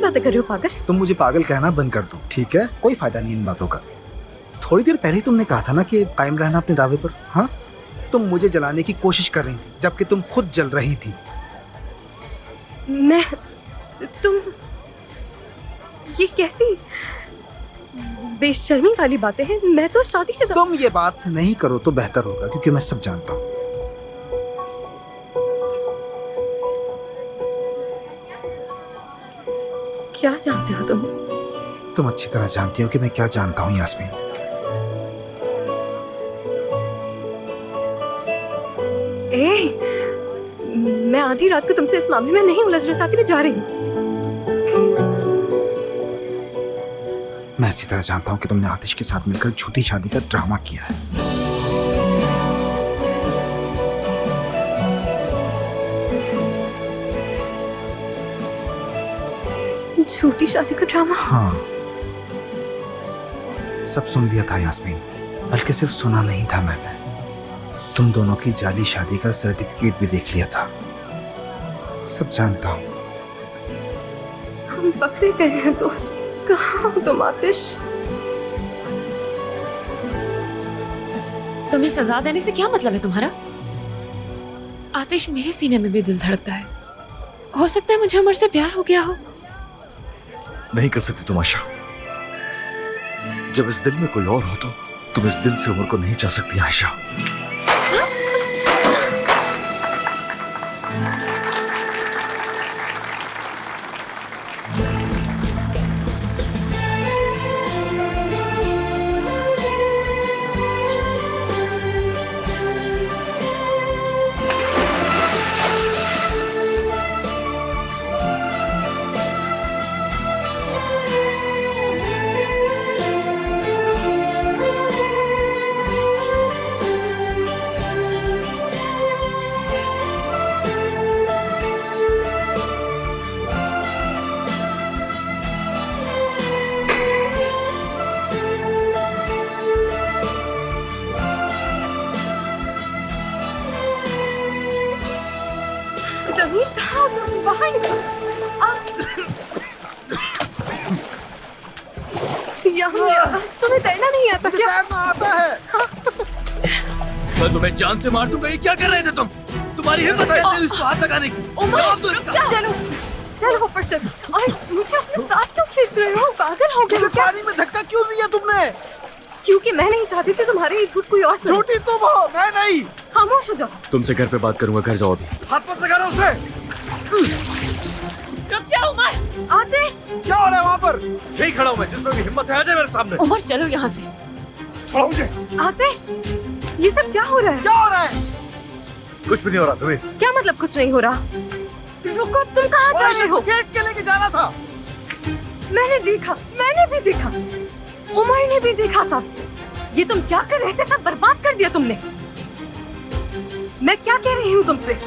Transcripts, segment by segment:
बातें कर रहे हो पागल? तुम मुझे पागल कहना बंद कर दो, ठीक है? कोई फायदा नहीं इन बातों का। थोड़ी देर पहले ही तुमने कहा था ना कि कायम रहना अपने दावे पर। हाँ, तुम मुझे जलाने की कोशिश कर रही थी जबकि तुम खुद जल रही थी। तुम ये कैसी बेशर्मी वाली बातें हैं? मैं तो शादीशुदा। तुम ये बात नहीं करो तो बेहतर होगा, क्योंकि मैं सब जानता हूँ। क्या जानते हो तुम? तुम अच्छी तरह जानती हो कि मैं क्या जानता हूँ यास्मीन। मैं आधी रात को तुमसे इस मामले में नहीं उलझना चाहती, मैं जा रही हूँ। मैं अच्छी तरह जानता हूँ कि तुमने आतिश के साथ मिलकर झूठी शादी का ड्रामा किया है। झूठी शादी का ड्रामा? हाँ, सब सुन लिया था यास्मीन, बल्कि सिर्फ सुना नहीं था मैंने, तुम दोनों की जाली शादी का सर्टिफिकेट भी देख लिया था। सब जानता हूँ। हम पकड़े गए हैं दोस्त। कहाँ हो तुम आतिश? तुम्हें सजा देने से क्या मतलब है तुम्हारा? आतिश, मेरे सीने में भी दिल धड़कता है। हो सकता है मुझे उमर से प्यार हो गया हो। नहीं कर सकती तुम आशा। जब इस दिल में कोई और हो तो तुम इस दिल से उम्र को नहीं चाह सकती आशा। बाहर निकलो। तुम्हें तैरना नहीं आता क्या? तैरना आता है। मैं तुम्हें जान से मार दूंगा। ये क्या कर रहे थे तुम? तुम्हारी हिम्मत कैसे इसको हाथ लगाने की? चलो चलो ऊपर से। मुझे अपने साथ क्यों खींच रहे हो? पागल हो गए क्या? पानी में धक्का क्यों दिया तुमने? क्योंकि मैं नहीं चाहती थी तुम्हारे ये झूठ कोई और सुने। झूठी तुम हो, मैं नहीं। खामोश हो जाओ। तुमसे घर पे बात करूंगा, घर जाओ अभी। हाथ मत लगा उसे। रुक जाओ उमर। आतिश, क्या हो रहा है वहाँ पर? यही खड़ा हूँ मैं, जिसमें भी हिम्मत है आ जाए मेरे सामने। उमर चलो यहाँ से। छोड़ो मुझे। आतिश, ये सब क्या हो रहा है? क्या हो रहा है? कुछ भी नहीं हो रहा। तुम्हें क्या मतलब कुछ नहीं हो रहा? रुको, तुम कहाँ जा रहे हो? खींच के लेके जाना था। मैंने भी देखा, उमर ने भी देखा सब। ये तुम क्या कर रहे थे? सब बर्बाद कर दिया तुमने। मैं क्या कह रही हूँ तुमसे?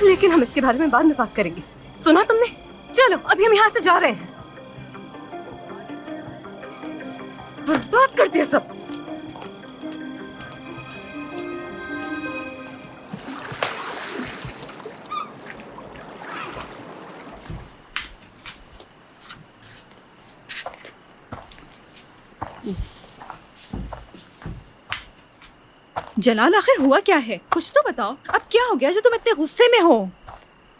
लेकिन हम इसके बारे में बाद में बात करेंगे। सुना तुमने? चलो अभी हम यहाँ से जा रहे हैं। बर्बाद कर दिया सब। जलाल, आखिर हुआ क्या है? कुछ तो बताओ। अब क्या हो गया जो तुम इतने गुस्से में हो?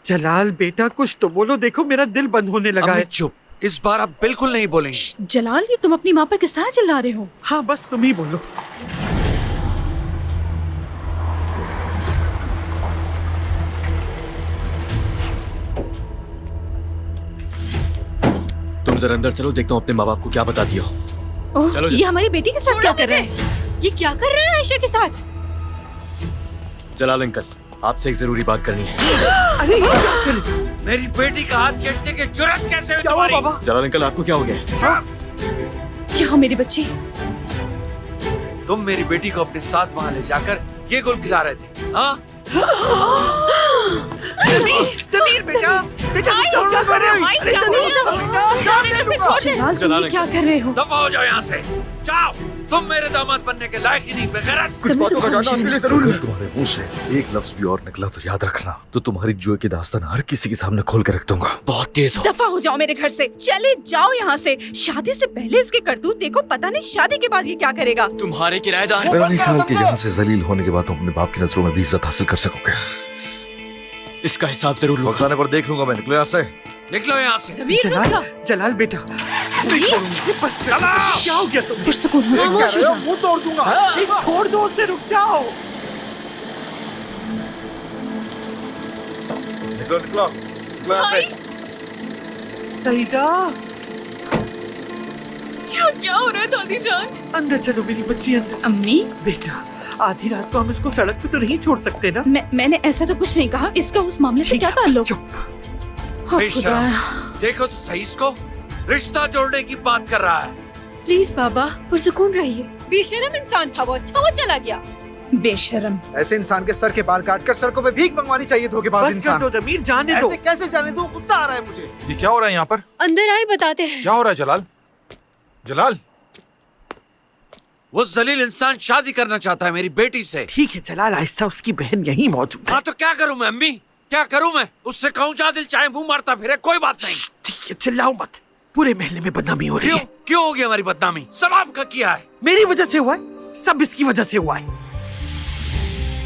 जलाल बेटा, कुछ तो बोलो। देखो मेरा दिल बंद होने लगा है। चुप, इस बार आप बिल्कुल नहीं बोलेंगे। जलाल, ये तुम अपनी माँ पर किस तरह चिल्ला रहे हो? हाँ, बस तुम ही बोलो। तुम जरा अंदर चलो, देखता हूँ अपने माँ बाप को क्या बता दिया। ओह, चलो ये हमारी बेटी के साथ क्या कर रहे हैं? ये क्या कर रहे हैं आयशा के साथ? जलाल अंकल, आपसे एक जरूरी बात करनी है। अरे ये क्या कर रहे? मेरी बेटी का हाथ खींचने की जुर्रत कैसे हुई क्या हुआ तुम्हारी? बाबा? जलाल अंकल, आपको क्या हो गया? यहाँ मेरी बच्ची। तुम मेरी बेटी को अपने साथ वहाँ ले जाकर ये गुल खिला रहे थे, हाँ? तमीर बेटा बेटा छोड़ दो मेरे। अरे जलाल तुम ये क्या कर रहे हो? दफा हो जाओ यहाँ से, जाओ। तुम मेरे दामाद बनने के लायक ही नहीं, बेगैरत। कुछ बातों का जानना आपके लिए जरूरी है। तुम्हारे मुंह से एक लफ्ज भी और निकला तो याद रखना, तो तुम्हारी जुए की दास्तान हर किसी के सामने खोल कर रख दूंगा। बहुत तेज हो। दफा हो जाओ मेरे घर से, चले जाओ यहाँ से। शादी से पहले इसके करतूत देखो, पता नहीं शादी के बाद ये क्या करेगा। तुम्हारे किराएदार। मेरा नहीं ख्याल कि यहाँ से जलील होने के बाद तुम अपने बाप की नजरों में भी इज्जत हासिल कर सकोगे। इसका हिसाब जरूर लूंगा। वक्त आने पर देख लूंगा मैं। निकलो यहाँ से। निकलो यहाँ से। तमीर रुक जलाल जाओ। जलाल बेटा नहीं छोड़ूंगी, बस कर। क्या हो गया तुम? पुरसुकून हो जाओ। कह रहे हो मुंह तोड़ दूंगा। नहीं, छोड़ दो उसे, रुक जाओ। निकलो निकलो निकलो यहाँ से। सईदा यहाँ क्या हो रहा है दादी जान? अंदर चलो मेरी बच्ची, अंदर। अम्मी बेटा आधी रात को हम इसको सड़क पे तो नहीं छोड़ सकते ना। मैंने ऐसा तो कुछ नहीं कहा। इसका उस मामले से ठीक क्या है, बस ताल्लुक? चुप। हाँ, बेशर्म। खुदा। देखो तो सही, इसको रिश्ता जोड़ने की बात कर रहा है। प्लीज बाबा पुरसुकून रहिए। बेशरम इंसान था वो, अच्छा वो चला गया। बेशरम। ऐसे इंसान के सर के बाल काटकर सड़कों पे भीख मंगवानी चाहिए धोखेबाज बस कर इंसान। दो तमीर, जाने दो। ऐसे कैसे जाने दूं? गुस्सा आ रहा है मुझे। ये क्या हो रहा है यहाँ पर? अंदर आए बताते हैं। क्या हो रहा है जलाल? जलाल वो जलील इंसान शादी करना चाहता है मेरी बेटी से। ठीक है जलाल, आहिस्ता, उसकी बहन यहीं मौजूद है। हाँ तो क्या करूँ मैं अम्मी, क्या करूँ मैं? उससे कहूँ जा दिल चाहे मुंह मारता फिरे, कोई बात नहीं। ठीक है, चिल्लाओ मत। पूरे महल्ले में बदनामी हो रही क्यों है। क्यों हो गई हमारी बदनामी? सब आपका किया है। मेरी वजह से हुआ है, सब इसकी वजह से हुआ है।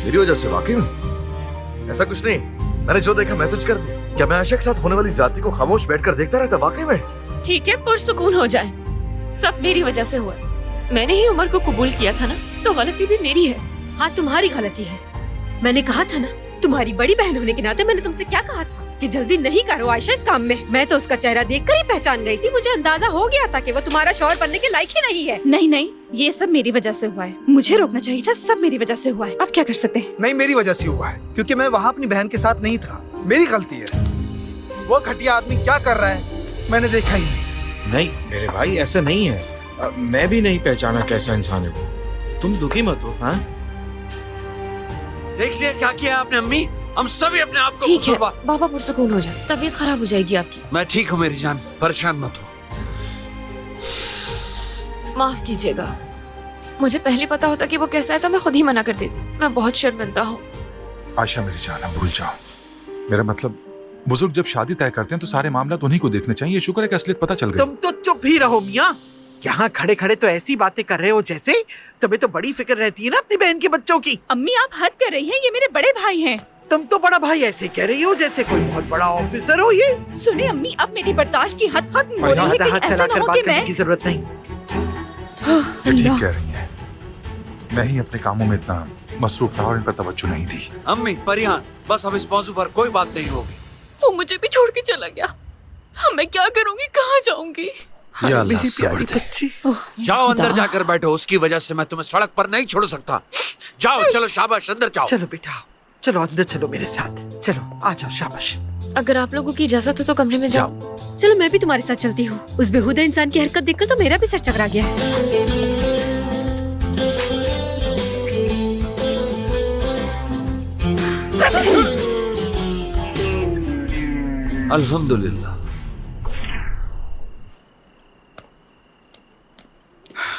मेरी वजह से? वाकई में ऐसा कुछ नहीं। मैंने जो देखा मैसेज कर दिया। क्या मैं आयशा के साथ होने वाली ज्यादती को खामोश बैठकर देखता रहता? वाकई में। ठीक है पुरसुकून हो जाए। सब मेरी वजह से हुआ। मैंने ही उमर को कबूल किया था ना, तो गलती भी मेरी है। हाँ तुम्हारी गलती है। मैंने कहा था ना, तुम्हारी बड़ी बहन होने के नाते मैंने तुमसे क्या कहा था कि जल्दी नहीं करो आयशा इस काम में। मैं तो उसका चेहरा देखकर ही पहचान गई थी। मुझे अंदाजा हो गया था कि वो तुम्हारा शौहर बनने के लायक ही नहीं है। नहीं नहीं, ये सब मेरी वजह से हुआ है। मुझे रोकना चाहिए था, सब मेरी वजह से हुआ है। अब क्या कर सकते हैं? नहीं, मेरी वजह से हुआ है, क्योंकि मैं वहाँ अपनी बहन के साथ नहीं था। मेरी गलती है। वो घटिया आदमी क्या कर रहा है मैंने देखा ही नहीं। नहीं मेरे भाई, ऐसा नहीं है। मैं भी नहीं पहचाना कैसा इंसान है वो। तुम दुखी मत हो। हाँ देख लिया क्या किया आपने अम्मी? हम सभी अपने आप को ठीक है कसूरवार। बाबा पुरसुकून हो जाए, तबीयत खराब हो जाएगी आपकी। मैं ठीक हूँ मेरी जान, परेशान मत हो। माफ कीजिएगा, मुझे पहले पता होता कि वो कैसा है तो मैं खुद ही मना कर देती। मैं बहुत शर्मिंदा हूँ। आशा मेरी जान, अब भूल जाओ। मेरा मतलब, बुजुर्ग जब शादी तय करते हैं तो सारे मामला तो उन्हीं को देखने चाहिए। शुक्र है कि असलियत पता चल गई। तुम तो चुप ही रहो मियाँ। यहाँ खड़े खड़े तो ऐसी बातें कर रहे हो जैसे तुम्हें तो बड़ी फिक्र रहती है ना अपनी बहन के बच्चों की। अम्मी आप हद कर रही हैं, ये मेरे बड़े भाई हैं। तुम तो बड़ा भाई ऐसे कह रही हो जैसे कोई बहुत बड़ा ऑफिसर हो। ये सुनिए अम्मी, अब मेरी बर्दाश्त की हद खत्म हो रही है। ज्यादा हाथ कहीं ऐसा चलाकर ना हो बात कि करने मैं की जरूरत नहीं। ये ठीक कह रही हैं। मैं ही अपने कामों में इतना मसरूफ रहा और इन पर तवज्जो नहीं दी। अम्मी परिहान, बस अब इस मौजू पर कोई बात नहीं होगी। वो मुझे भी छोड़ के चला गया। मैं क्या करूँगी, कहाँ जाऊँगी? या अल्लाह मेरी सब्र प्यारी दे। बच्ची। जाओ अंदर जाकर बैठो, उसकी वजह से मैं तुम्हें सड़क पर नहीं छोड़ सकता। जाओ चलो, शाबाश अंदर जाओ। चलो बेटा, चलो अंदर चलो मेरे साथ। चलो आ जाओ, शाबाश। अगर आप लोगों की इजाजत हो तो कमरे में जाओ। चलो मैं भी तुम्हारे साथ चलती हूँ। उस बेहुदा इंसान की हरकत देखकर तो मेरा भी सर चकरा गया है। अल्हम्दुलिल्लाह।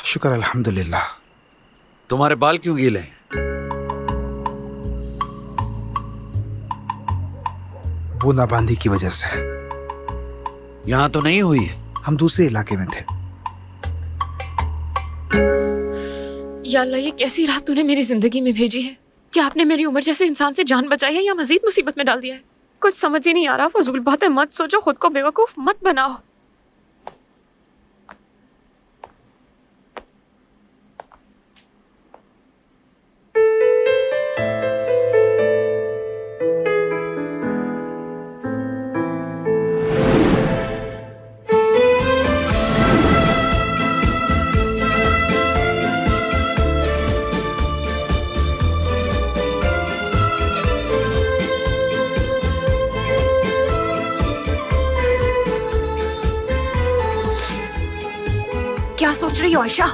शुक्र अल्हम्दुलिल्लाह। तुम्हारे बाल क्यों गीले हैं? बूंदाबांदी की वजह से। यहाँ तो नहीं हुई है। हम दूसरे इलाके में थे। या अल्लाह, ये कैसी रात तूने मेरी जिंदगी में भेजी है? क्या आपने मेरी उम्र जैसे इंसान से जान बचाई है या मजीद मुसीबत में डाल दिया है? कुछ समझ ही नहीं आ रहा। फजूल बातें मत सोचो, खुद को बेवकूफ मत बनाओ। क्या सोच रही हो आयशा?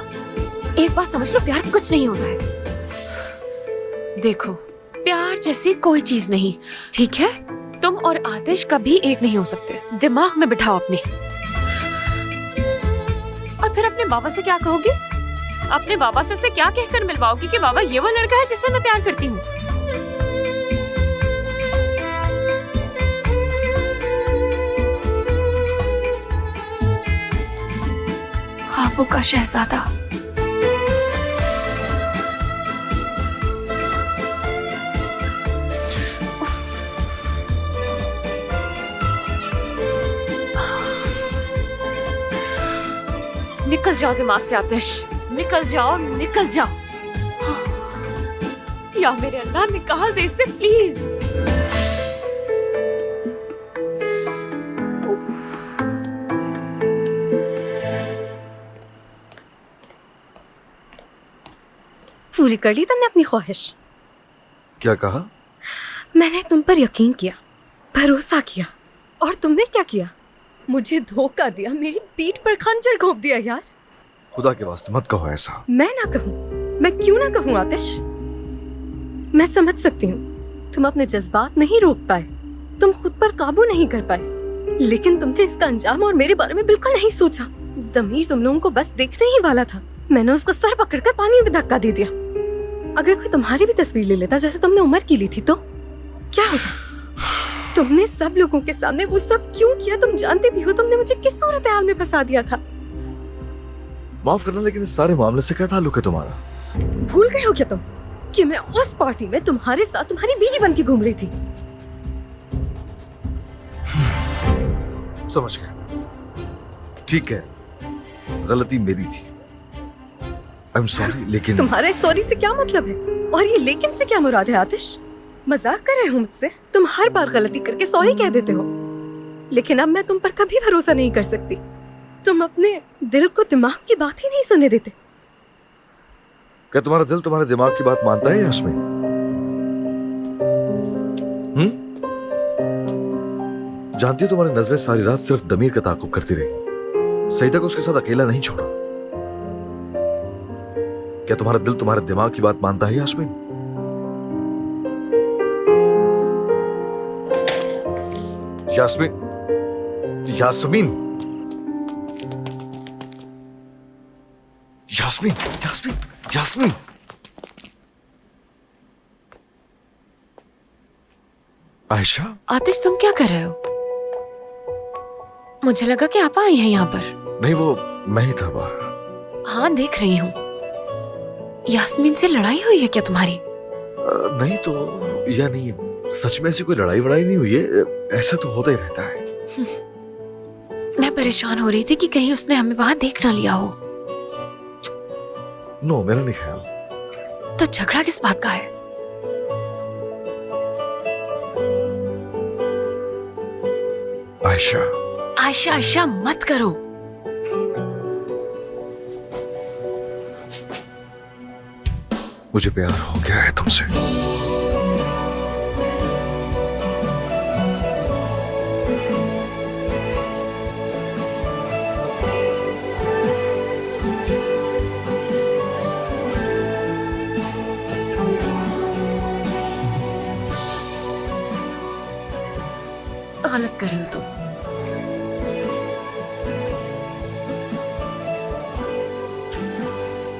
एक बात समझ लो, प्यार कुछ नहीं होता है। देखो, प्यार जैसी कोई चीज नहीं, ठीक है? तुम और आतिश कभी एक नहीं हो सकते, दिमाग में बिठाओ अपने। और फिर अपने बाबा से क्या कहोगी? अपने बाबा से उसे क्या कहकर मिलवाओगी कि बाबा ये वो लड़का है जिससे मैं प्यार करती हूँ? ख्वाबों का शहजादा। निकल जाओ दिमाग से आतिश, निकल जाओ, निकल जाओ। या मेरे अल्लाह निकाल दे इसे प्लीज। पूरी कर ली तुमने अपनी ख्वाहिश? क्या कहा? मैंने तुम पर यकीन किया, भरोसा किया, और तुमने क्या किया? मुझे धोखा दिया, मेरी पीठ पर खंजर घोंप दिया। यार खुदा के वास्ते मत कहो ऐसा। मैं ना कहूँ? मैं क्यों ना कहूँ आतिश? मैं समझ सकती हूँ तुम अपने जज्बात नहीं रोक पाए, तुम खुद पर काबू नहीं कर पाए, लेकिन तुमने इसका अंजाम और मेरे बारे में बिल्कुल नहीं सोचा। दमीर तुम लोगों को बस देखने ही वाला था। मैंने उसका सर पकड़कर पानी में धक्का दे दिया। अगर कोई तुम्हारी भी तस्वीर ले लेता जैसे तुमने उमर की ली थी तो क्या होता? तुमने सब लोगों के सामने वो सब क्यों किया? तुम जानते भी हो तुमने मुझे किस सूरत हाल में फंसा दिया था। माफ करना, लेकिन इस सारे मामले से क्या ताल्लुक है तुम्हारा? भूल गए हो क्या तुम कि मैं उस पार्टी में तुम्हारे साथ तुम्हारी बीवी बन के घूम रही थी? समझ गया। ठीक है, गलती मेरी थी। आई एम सॉरी, लेकिन तुम्हारे सॉरी से क्या मतलब है? और ये लेकिन से क्या मुराद है आतिश? मजाक कर रहे हो मुझसे? तुम हर बार गलती करके सॉरी कह देते हो, लेकिन अब मैं तुम पर कभी भरोसा नहीं कर सकती। तुम अपने दिल को दिमाग की बात ही नहीं सुनने देते। क्या तुम्हारा दिल तुम्हारे दिमाग की बात मानता है यास्मीन? जानती हो तुम्हारी नजरें सारी रात सिर्फ दमीर का ताकुब करती रही। सईदा को उसके साथ अकेला नहीं छोड़ा। क्या तुम्हारा दिल तुम्हारे दिमाग की बात मानता है यास्मीन? यास्मीन, यास्मीन, यास्मीन, यास्मीन, यास्मीन। आयशा, आतिश तुम क्या कर रहे हो? मुझे लगा कि आप आई हैं यहाँ पर। नहीं, वो मैं ही था बाहर। हाँ देख रही हूँ। यास्मीन से लड़ाई हुई है क्या तुम्हारी? नहीं तो, यानी सच में ऐसी कोई लड़ाई वड़ाई नहीं हुई है। ऐसा तो होता ही रहता है। मैं परेशान हो रही थी कि कहीं उसने हमें वहां देख ना लिया हो। नो, मेरा नहीं ख्याल। तो झगड़ा किस बात का है? आयशा, आयशा आयशा मत करो। मुझे प्यार हो गया है तुमसे। गलत कर रहे हो तुम।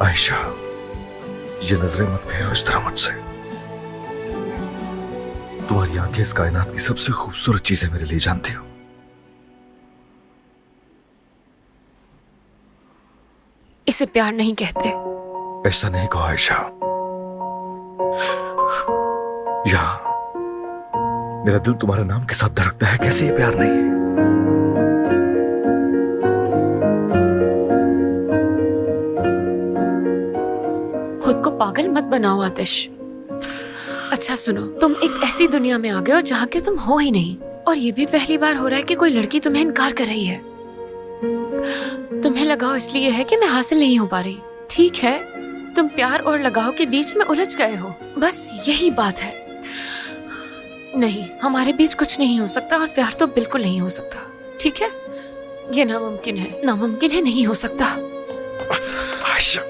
आयशा, ये नजरें मत फेरो इस तरह मुझसे। तुम्हारी आंखें इस कायनात की सबसे खूबसूरत चीजें मेरे लिए जानती हो। इसे प्यार नहीं कहते। ऐसा नहीं कहो आयशा। यहाँ मेरा दिल तुम्हारे नाम के साथ धड़कता है। कैसे ये प्यार नहीं है? खुद को पागल मत बनाओ आतिश। अच्छा सुनो, तुम एक ऐसी दुनिया में आ गए हो जहाँ के तुम हो ही नहीं, और ये भी पहली बार हो रहा है कि कोई लड़की तुम्हें इनकार कर रही है। तुम्हें लगाव इसलिए है कि मैं हासिल नहीं हो पा रही। ठीक है, तुम प्यार और लगाव के बीच में उलझ गए हो, बस यही बात है। नहीं, हमारे बीच कुछ नहीं हो सकता, और प्यार तो बिल्कुल नहीं हो सकता। ठीक है, ये नामुमकिन है, नामुमकिन है, नहीं हो सकता। आयशा,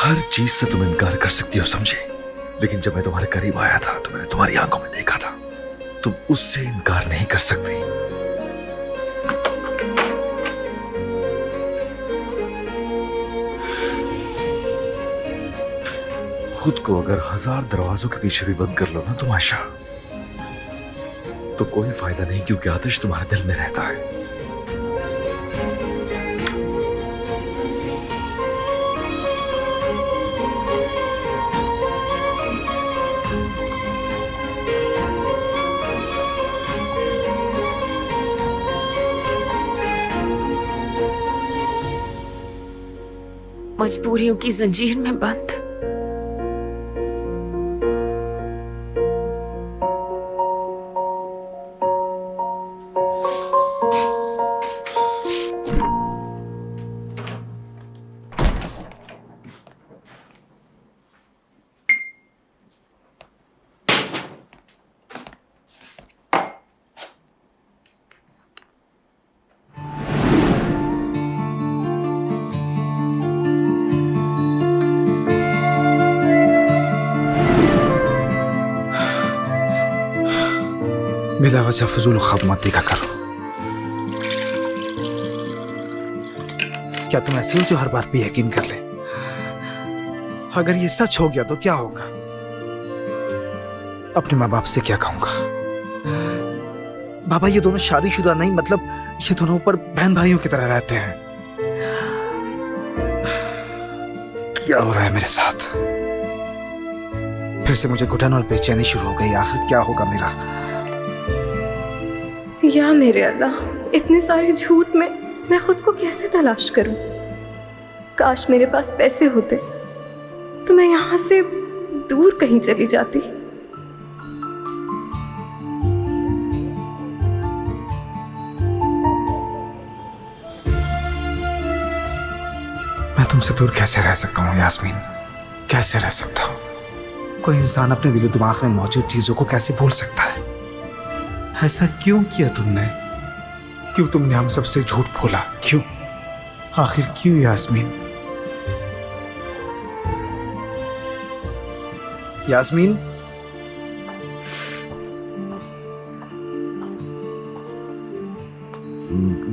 हर चीज से तुम इनकार कर सकती हो, समझे? लेकिन जब मैं तुम्हारे करीब आया था तो मैंने तुम्हारी आंखों में देखा था, तुम उससे इनकार नहीं कर सकती। खुद को अगर 1000 दरवाजों के पीछे भी बंद कर लो ना तुम आयशा, तो कोई फायदा नहीं, क्योंकि आतिश तुम्हारे दिल में रहता है। मजबूरियों की जंजीर में बंद। बिला वजह फजूल ख्वाब मत देखा करो। क्या तुम ऐसे हो जो हर बार पे यकीन कर ले? अगर ये सच हो गया तो क्या होगा? अपने माँ बाप से क्या कहूंगा? बाबा ये दोनों शादीशुदा नहीं, मतलब ये दोनों ऊपर बहन भाइयों की तरह रहते हैं। क्या हो रहा है मेरे साथ? फिर से मुझे घुटन और बेचैनी शुरू हो गई। आखिर क्या होगा मेरा? या मेरे अल्लाह, इतने सारे झूठ में मैं खुद को कैसे तलाश करूं? काश मेरे पास पैसे होते तो मैं यहां से दूर कहीं चली जाती। मैं तुमसे दूर कैसे रह सकता हूँ यास्मीन? कैसे रह सकता हूँ? कोई इंसान अपने दिलो दिमाग में मौजूद चीजों को कैसे भूल सकता है? ऐसा क्यों किया तुमने? क्यों तुमने हम सबसे झूठ बोला? क्यों? आखिर क्यों यास्मीन? यास्मीन,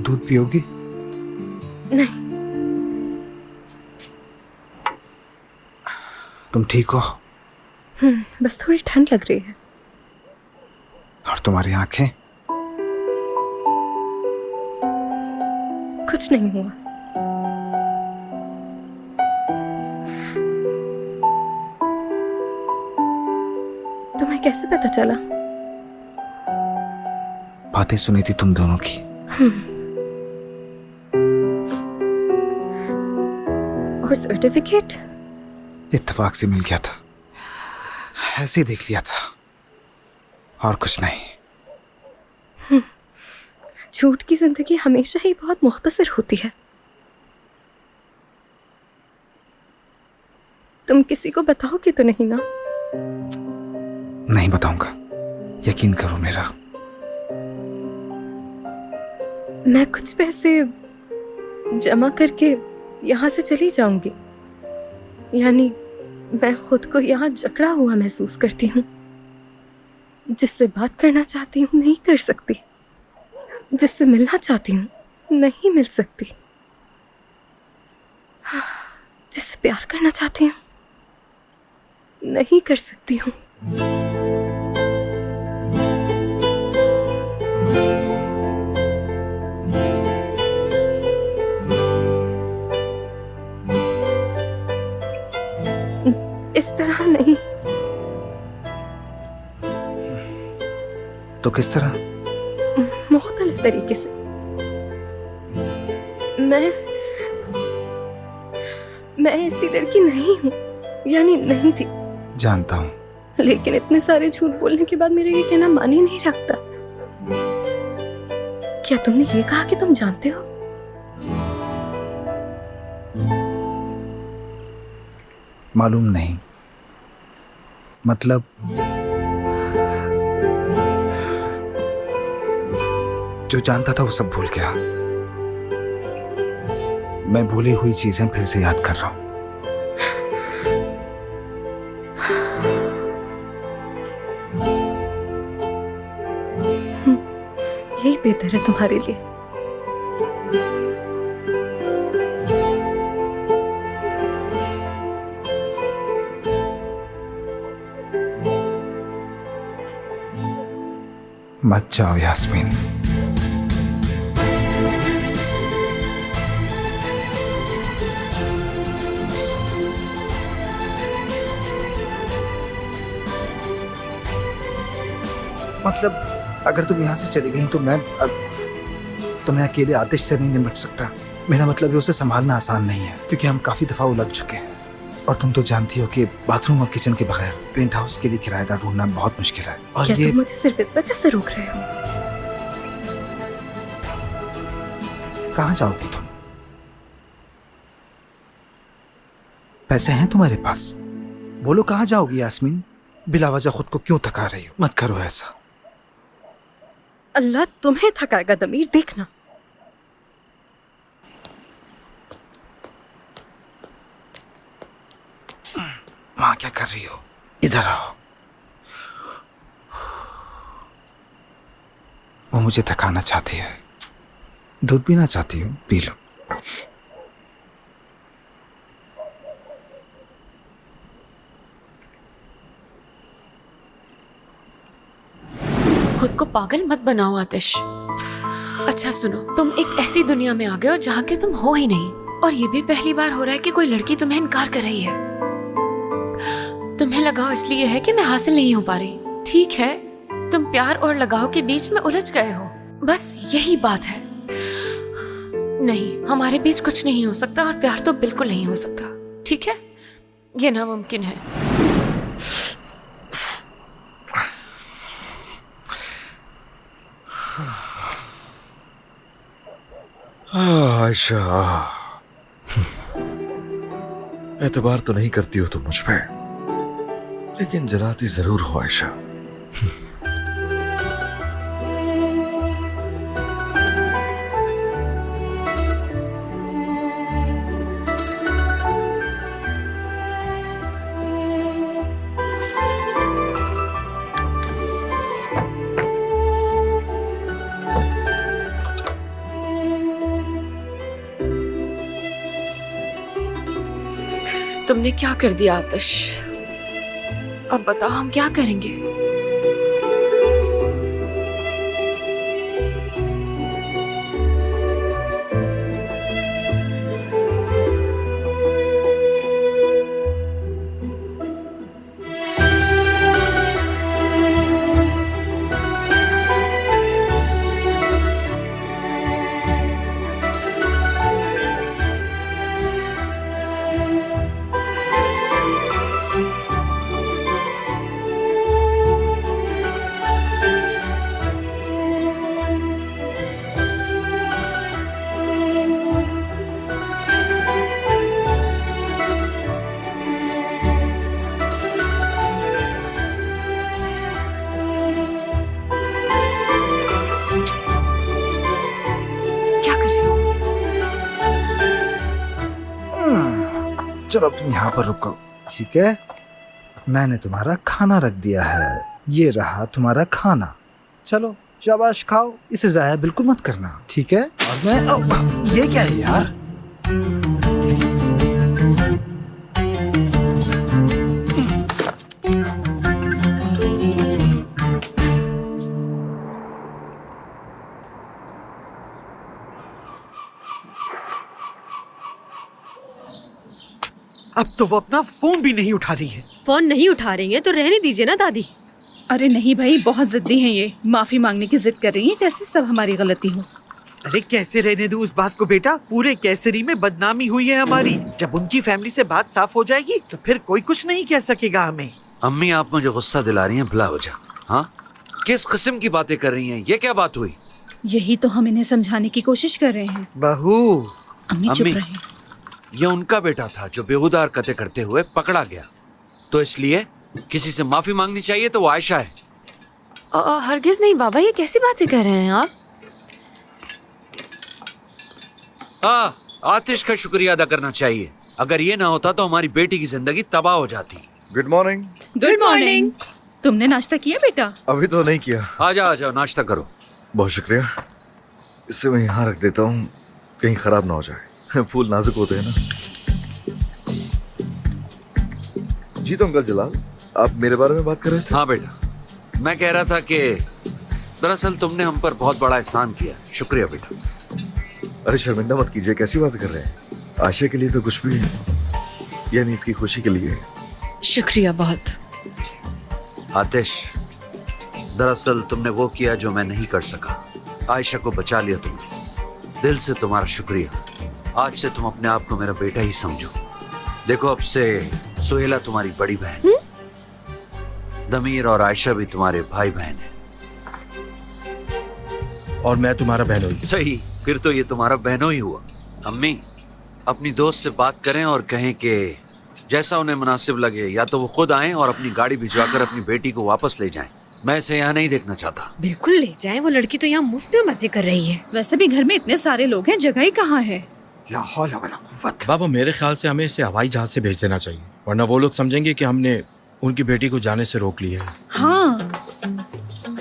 दूध पियोगी? नहीं। तुम ठीक हो? बस थोड़ी ठंड लग रही है। और तुम्हारी आंखें? कुछ नहीं हुआ। तुम्हें कैसे पता चला? बातें सुनी थी तुम दोनों की। और सर्टिफिकेट? इत्तेफाक से मिल गया था, ऐसे ही देख लिया था, और कुछ नहीं। झूठ की जिंदगी हमेशा ही बहुत मुख्तसर होती है। तुम किसी को बताओगे तो नहीं ना? नहीं बताऊंगा, यकीन करो मेरा। मैं कुछ पैसे जमा करके यहाँ से चली जाऊंगी। यानी मैं खुद को यहाँ जकड़ा हुआ महसूस करती हूँ। जिससे बात करना चाहती हूँ नहीं कर सकती, जिससे मिलना चाहती हूँ नहीं मिल सकती, जिससे प्यार करना चाहती हूँ नहीं कर सकती हूँ। इस तरह नहीं। तो किस तरह? मुख्तलिफ तरीके से। मैं ऐसी लड़की नहीं हूँ, यानी नहीं थी। जानता हूँ, लेकिन इतने सारे झूठ बोलने के बाद मेरा ये कहना माने नहीं रखता। क्या तुमने ये कहा कि तुम जानते हो? मालूम नहीं, मतलब जो जानता था वो सब भूल गया। मैं भूली हुई चीजें फिर से याद कर रहा हूं। बेहतर है तुम्हारे लिए। मत जाओ यास्मीन। मतलब अगर तुम यहाँ से चली गई तो मैं अकेले आतिश से नहीं निपट सकता। मेरा मतलब है उसे संभालना आसान नहीं है, क्योंकि हम काफी दफा उलझ चुके हैं। और तुम तो जानती हो कि बाथरूम और किचन के बगैर पेंट हाउस के लिए किराएदार ढूंढना बहुत मुश्किल है। और क्या ये तुम मुझे सिर्फ इस वजह से रोक रहे हो? कहाँ जाओगी तुम? पैसे हैं तुम्हारे पास? बोलो कहाँ जाओगी यास्मीन? बिला वजह खुद को क्यों थका रही हो? मत करो ऐसा। अल्लाह तुम्हें थकाएगा दमीर, देखना। माँ क्या कर रही हो? इधर आओ। वो मुझे थकाना चाहती है। दूध पीना चाहती हूँ, पी लो। खुद को पागल मत बनाओ आतिश। अच्छा सुनो, तुम एक ऐसी दुनिया में आ गए हो जहाँ के तुम हो ही नहीं, और ये भी पहली बार हो रहा है कि कोई लड़की तुम्हें इनकार कर रही है। तुम्हें लगाव इसलिए है कि मैं हासिल नहीं हो पा रही। ठीक है, तुम प्यार और लगाव के बीच में उलझ गए हो, बस यही बात है। नहीं, हमारे बीच कुछ नहीं हो सकता, और प्यार तो बिल्कुल नहीं हो सकता। ठीक है, ये नामुमकिन है। आयशा, एतबार तो नहीं करती हो तुम मुझ पे, लेकिन जलाती जरूर हो आयशा। तुमने क्या कर दिया आतिश? अब बताओ हम क्या करेंगे? चलो अब तुम यहाँ पर रुको, ठीक है? मैंने तुम्हारा खाना रख दिया है। ये रहा तुम्हारा खाना। चलो शाबाश, खाओ। इसे जाया बिल्कुल मत करना, ठीक है? और मैं ये क्या है यार? अब तो वो अपना फोन भी नहीं उठा रही है। फोन नहीं उठा रही है तो रहने दीजिए ना दादी। अरे नहीं भाई, बहुत जिद्दी हैं ये, माफी मांगने की जिद कर रही हैं, कैसे सब हमारी गलती हो। अरे कैसे रहने दूं उस बात को बेटा? पूरे कैसरी में बदनामी हुई है हमारी। जब उनकी फैमिली से बात साफ हो जाएगी तो फिर कोई कुछ नहीं कह सकेगा हमें। अम्मी आप मुझे गुस्सा दिला रही हैं, भला हो जा। हाँ, किस किस्म की बातें कर रही हैं? ये क्या बात हुई? यही तो हम इन्हें समझाने की कोशिश कर रहे हैं। बहू, अम्मी चुप अम्मी, रहे। ये उनका बेटा था जो बेहुदा हरकतें करते हुए पकड़ा गया, तो इसलिए किसी से माफी मांगनी चाहिए तो वो आयशा है। हरगिज नहीं बाबा, ये कैसी बातें कर रहे हैं आप? आतिश का शुक्रिया अदा करना चाहिए। अगर ये ना होता तो हमारी बेटी की जिंदगी तबाह हो जाती। Good morning. Good morning. तुमने नाश्ता किया बेटा? अभी तो नहीं किया। आ जाओ नाश्ता करो। बहुत शुक्रिया। इसे मैं यहाँ रख देता हूँ, कहीं खराब ना हो जाए। फूल नाजुक होते हैं ना। जी तो अंकल जलाल, आप मेरे बारे में बात कर रहे थे? हाँ बेटा, मैं कह रहा था कि दरअसल तुमने हम पर बहुत बड़ा एहसान किया। शुक्रिया बेटा। अरे शर्मिंदा मत कीजिए, कैसी बात कर रहे हैं? आशा के लिए तो कुछ भी है, यानी इसकी खुशी के लिए। शुक्रिया बहुत। आतिश, दरअसल तुमने वो किया जो मैं नहीं कर सका। आयशा को बचा लिया तुमने। दिल से तुम्हारा शुक्रिया। आज से तुम अपने आप को मेरा बेटा ही समझो। देखो, अब से सुहेला तुम्हारी बड़ी बहन है। दमीर और आयशा भी तुम्हारे भाई बहन है। और मैं तुम्हारा बहनोई। सही, फिर तो ये तुम्हारा बहनों ही हुआ। अम्मी, अपनी दोस्त से बात करें और कहें कि जैसा उन्हें मुनासिब लगे, या तो वो खुद आएं और अपनी गाड़ी भिजवाकर अपनी बेटी को वापस ले जाएं। मैं इसे यहाँ नहीं देखना चाहता। बिल्कुल ले जाए, वो लड़की तो यहाँ मुफ्त में मजे कर रही है। वैसे भी घर में इतने सारे लोग हैं, जगह ही कहाँ है। ला हौला वला कुव्वत। बाबा, मेरे ख्याल से हमें इसे हवाई जहाज से भेज देना चाहिए, वरना वो लोग समझेंगे कि हमने उनकी बेटी को जाने से रोक लिया है। हाँ,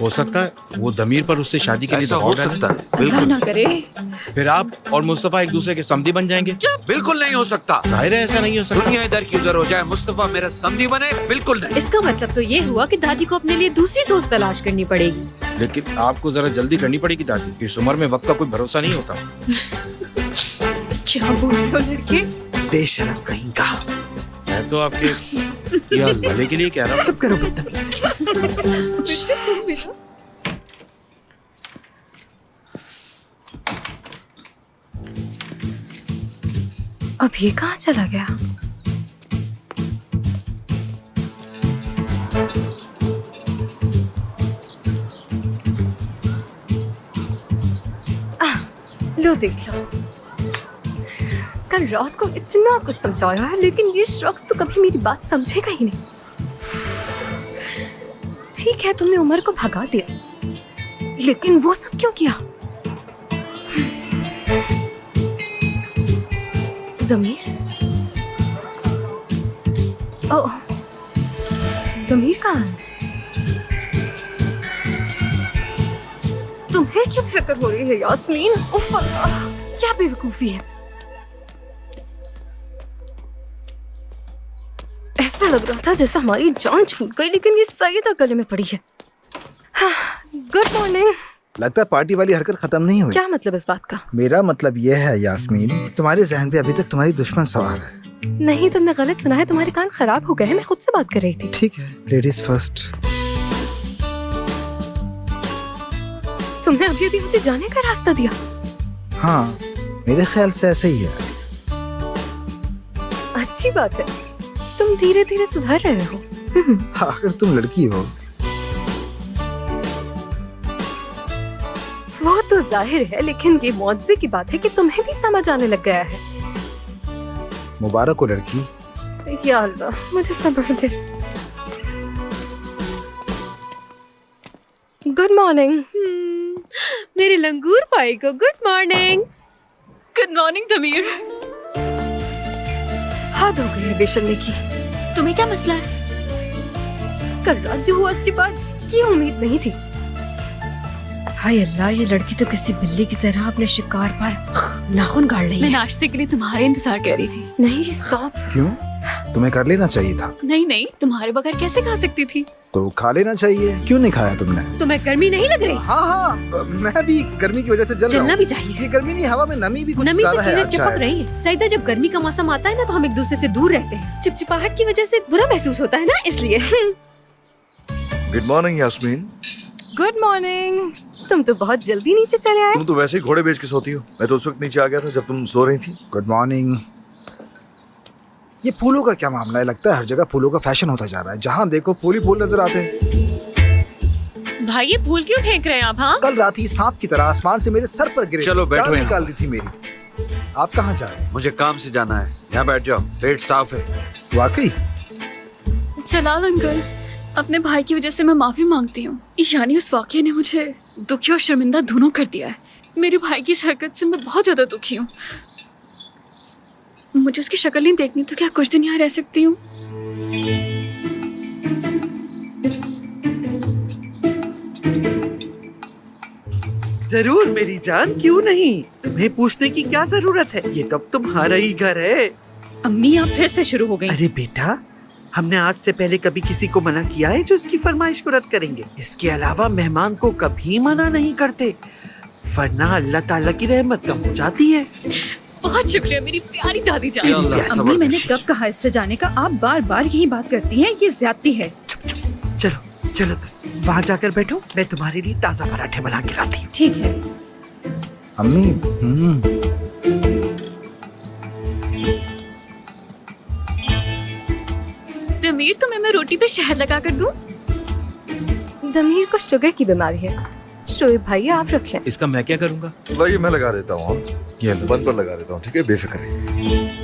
हो सकता है वो दमीर पर उससे शादी के लिए ऐसा दबाव हो डालें। सकता है, अल्लाह बिल्कुल। ना करे। फिर आप और मुस्तफा एक दूसरे के समधी बन जाएंगे। बिल्कुल नहीं हो सकता। जाहिर है ऐसा नहीं हो सकता। दुनिया इधर की उधर हो जाए, मुस्तफा मेरा समधी बने, बिल्कुल नहीं। इसका मतलब तो ये हुआ कि दादी को अपने लिए दूसरी दोस्त तलाश करनी पड़ेगी। लेकिन आपको जरा जल्दी करनी पड़ेगी दादी, इस उम्र में वक्त का कोई भरोसा नहीं होता। क्या बोल रहे हो लड़के? बेशरम कहीं का। मैं तो आपके यार भले के लिए कह रहा हूँ। चुप करो बदतमीज। बेटे तुम भी ना। अब ये कहाँ चला गया? लो देख लो, कल रात को इतना कुछ समझाया है, लेकिन ये शख्स तो कभी मेरी बात समझेगा ही नहीं। ठीक है, तुमने उमर को भगा दिया, लेकिन वो सब क्यों किया? दमीर? ओह, दमीर कहाँ है? तुम्हें क्यों फिक्र हो रही है यास्मीन? उफ अल्लाह, क्या बेवकूफी है। ऐसा लग रहा था जैसे हमारी जान छूट गई, लेकिन ये सईदा गले में पड़ी है। Good morning. लगता है पार्टी वाली हरकत खत्म नहीं हुई। क्या मतलब इस बात का? मेरा मतलब यह है यास्मीन, तुम्हारे जहन पे अभी तक तुम्हारी दुश्मन सवार है। नहीं, तुमने गलत सुना है, तुम्हारे कान खराब हो गए हैं। मैं खुद से बात कर रही थी। ठीक है, लेडीज फर्स्ट। तुमने अभी अभी मुझे जाने का रास्ता दिया। हाँ, मेरे ख्याल से ऐसा ही है। अच्छी बात है, तुम धीरे धीरे सुधर रहे हो। अगर तुम लड़की हो। वो तो जाहिर है, लेकिन ये मौजज़े की बात है कि तुम्हें भी समझ आने लग गया है। मुबारक हो लड़की। या अल्लाह, मुझे सब्र दे। Good morning. मेरे लंगूर भाई को good morning. Good morning Damir. हद हो गई है बेशर्मी की। तुम्हें क्या मसला है? कल रात जो हुआ उसके बाद ये उम्मीद नहीं थी। हाय अल्लाह, ये लड़की तो किसी बिल्ली की तरह अपने शिकार पर नाखून गाड़ रही मैं है। नाश्ते के लिए तुम्हारे इंतजार कर रही थी। नहीं साथ। क्यों? तुम्हें कर लेना चाहिए था। नहीं नहीं, तुम्हारे बगैर कैसे खा सकती थी? तो खा लेना चाहिए। क्यों नहीं खाया तुमने? तुम्हें गर्मी नहीं लग रही? हाँ हाँ, मैं भी गर्मी की वजह से जल रहा जलना हूँ। भी चाहिए। ये गर्मी नहीं, हवा में नमी भी कुछ नमी ज्यादा से है। चीजें अच्छा चिपक है। रही है। सईदा, जब गर्मी का मौसम आता है ना तो हम एक दूसरे से दूर रहते हैं। चिपचिपाहट की वजह से बुरा महसूस होता है ना, इसलिए। Good morning Yasmeen. Good morning. तुम तो बहुत जल्दी नीचे चले आए। तुम तो वैसे ही घोड़े बेच के सोती हो। मैं तो उस वक्त नीचे आ गया था जब तुम सो रही थी। Good morning. ये फूलों का क्या मामला है? लगता है हर जगह फूलों का फैशन होता जा रहा है। जहाँ देखो फूल ही फूल नजर आते हैं। भाई, ये फूल क्यों फेंक रहे हैं आप? हाँ, कल रात ही सांप की तरह आसमान से मेरे सर पर गिरे। चलो, बैठो जान यहाँ। निकाल दी थी मेरी। आप कहाँ जा रहे हैं? मुझे काम से जाना है। यहाँ बैठ जाओ, पेट साफ है। वाकई? जलाल अंकल, अपने भाई की वजह से मैं माफी मांगती हूँ। यानी उस वाक़ये ने मुझे दुखी और शर्मिंदा दोनों कर दिया है। मेरे भाई की इस हरकत से मैं बहुत ज्यादा दुखी हूँ। मुझे उसकी शक्ल नहीं देखनी, तो क्या कुछ दिन यहाँ रह सकती हूँ? जरूर मेरी जान, क्यों नहीं। तुम्हें पूछने की क्या जरूरत है, ये तो अब तुम्हारा ही घर है। अम्मी आप फिर से शुरू हो गई। अरे बेटा, हमने आज से पहले कभी किसी को मना किया है जो इसकी फरमाइश को रद्द करेंगे? इसके अलावा मेहमान को कभी मना नहीं करते, वरना अल्लाह ताला की रहमत कम हो जाती है। बहुत शुक्रिया मेरी प्यारी दादी जान। या अल्लाह, अम्मी सब्र मैंने कर। कब कहा इससे जाने का? आप बार बार यही बात करती हैं, ये ज्यादती है। चलो चलो तुम वहाँ जाकर बैठो, मैं तुम्हारे लिए ताजा पराठे बना के लाती हूँ। ठीक है। अम्मी दमीर, तुम्हें मैं रोटी पे शहद लगा कर दूं? दमीर को शुगर की बीमारी है। शोएब भाई आप रख लें। इसका मैं क्या करूँगा? लो ये मैं लगा देता हूँ, ये लो। बन पर लगा देता हूँ, ठीक है, बेफिक्र है।